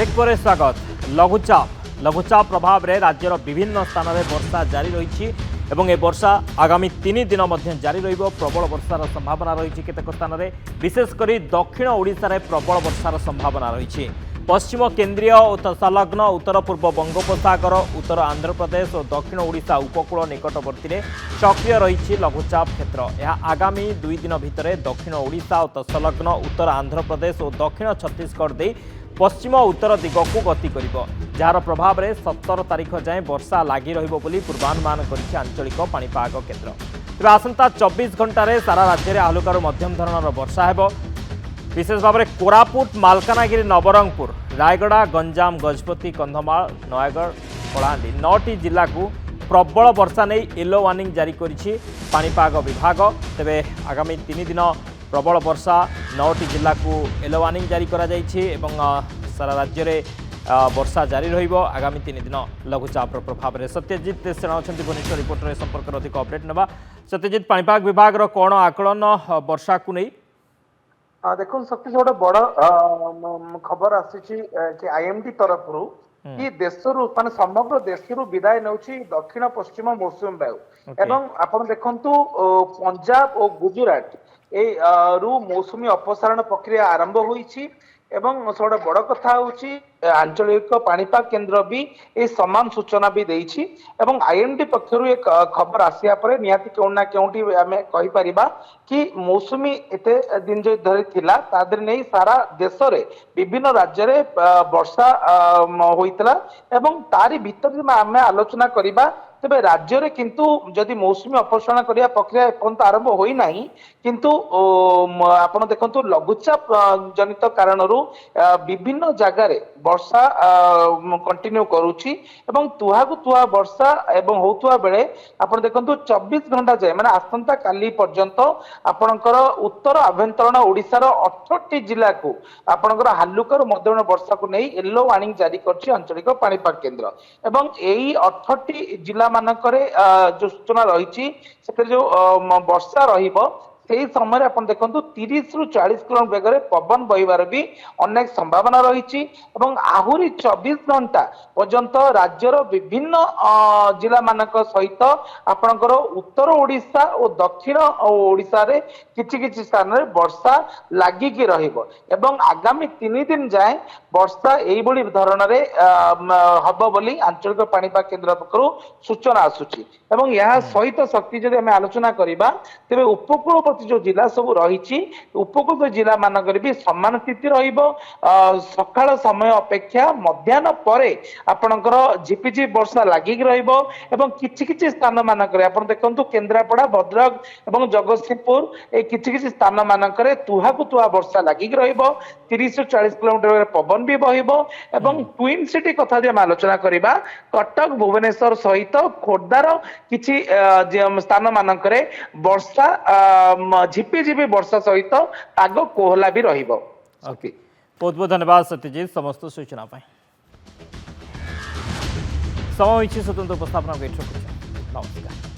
Break पर स्वागत। लघुचाप प्रभाव में राज्यर विभिन्न स्थान में वर्षा जारी रही ए वर्षा आगामी 3 दिन जारी रहिबो। प्रबल वर्षार संभावना रही केतेक स्थान में, विशेषकर दक्षिण ओडिशा रे प्रबल वर्षार संभावना रही। पश्चिम केन्द्रीय और संलग्न उत्तर पूर्व बंगोपसागर, उत्तर आंध्र प्रदेश और दक्षिण ओडिशा उपकूल निकटवर्ती में सक्रिय रही लघुचाप क्षेत्र। यह आगामी 2 दिन भितर दक्षिण ओडिशा और संलग्न उत्तर आंध्र प्रदेश और दक्षिण छत्तीसगढ़ दे पश्चिम उत्तर दिगक गति करिबो, जार प्रभाव में 17 तारीख जाए वर्षा लगी रहिबो बोली पूर्वानुमान करिछि आंचलिक पाणीपाग केन्द्र। तेज आसंता 24 घंटे सारा राज्य में हल्का मध्यम धरणर वर्षा हेबो। विशेष भाव में कोरापुट, मालकानगिरी, नवरंगपुर, रायगड़ा, गंजाम, गजपति, कंधमाल, नयगढ़, कलाहांडी 9टी जिला को प्रबल वर्षा नहीं येलो वार्निंग जारी करिछि पाणीपाग विभाग। तेबे आगामी 3 दिन प्रबल वर्षा 9टी जिला को येलो वार्निंग जारी करा जाइछि एवं सारा राज्य में वर्षा जारी रहिबो आगामी 3 दिन लघुचाप प्रभाव में। सत्यजित सेना अछंती भुवनेश्वर रिपोर्टर संपर्क अधिक अपडेट नेबा। सत्यजित, पाणीपाग विभाग रो कोन आकलन वर्षा को नहीं? देखो सबसे गोटे बड़ खबर आसी आईएमडी तरफ कि देशरू मान समग्र देशरू विदाय नौछि दक्षिण पश्चिम मौसुमी वायु एवं आपण देखंतु पंजाब और गुजरात रु मौसुमी अपसारण प्रक्रिया आरंभ होईछि एवं सबसे बड़ कथा होछि आंचलिक पाणीपाग केन्द्र भी ए समान सूचना भी देइछि एवं आईएमडी पक्षरु एक खबर आसिया परे निहाती केउना केउंटी आमे कहि परिबा कि मौसुमी एते दिन जो धरि थिला तादर नै सारा देश रे विभिन्न राज्य रे वर्षा होइतला एवं तारी भीतर आमे आलोचना करिबा तेबे राज्य रे किंतु जदि मौसुमी अपसारण करिया प्रक्रिया एपंत आरंभ होई नाही किंतु आपण देखंतु लघुचाप जनित कारणरू विभिन्न जगह रे वर्षा कंटिन्यू करूची एवं तुहागु तुहा वर्षा एवं होतुआ बेले आपण देखंतु 24 घंटा जाय माने आसंता काली पर्यंत आपणकर उत्तर आभ्यंतरण ओडिसा रो 18 जिला को आपणकर हालुकर मध्यम वर्षा को नै येलो वार्निंग जारी करछि आंचलिक पाणीपाग केन्द्र एवं एई 18 जिला मानकरे जो सूचना रही जो वर्षा रहिबो से समय आप देखो 30 रु 40 किलोमीटर बेगर पवन बहिबार भी अनेक संभावना रही आहुरी 24 घंटा पर्यंत राज्यर विभिन्न जिला मानक सहित आपणकर उत्तर ओडिशा और दक्षिण ओडिशा रे किछि किछि स्थान में वर्षा लागिकी रहिबो एवं आगामी 3 दिन जाए वर्षा एई बड़ी धरण रे हबो बोली आंचलिक पाणीपाग केन्द्र पक्षरु सूचना आसुची एवं यह सहित शक्ति जदि हमें आलोचना करिबा तेबे उपकूलवर्ती जो जिला सब रही उपकूल जिला मानक भी समान स्थिति रहिबो। सकाळ समय अपेक्षा मध्याह्न परे आपणकर झिपिझिपि वर्षा लागिक रहिबो एवं किछि किछि स्थान मानक रे आपण देखंतु केन्द्रापड़ा, भद्रक एवं जगतसिंहपुर ए किछि किछि स्थान मानक रे तुहाकु तुहा वर्षा लागिक रहिबो। 30 से 40 किलोमीटर पवन भी बहिबो एवं ट्विन सिटी कथा जे आलोचना करिबा कटक, भुवनेश्वर सहित खोर्धार किछि स्थान मानक रे वर्षा झिपिझिपि वर्षा सहित पाग कोहला भी रहिबो। बहुत बहुत धन्यवाद सत्यजीत समस्त सूचना पाई। समय स्वतंत्र उपस्थापना नमस्कार।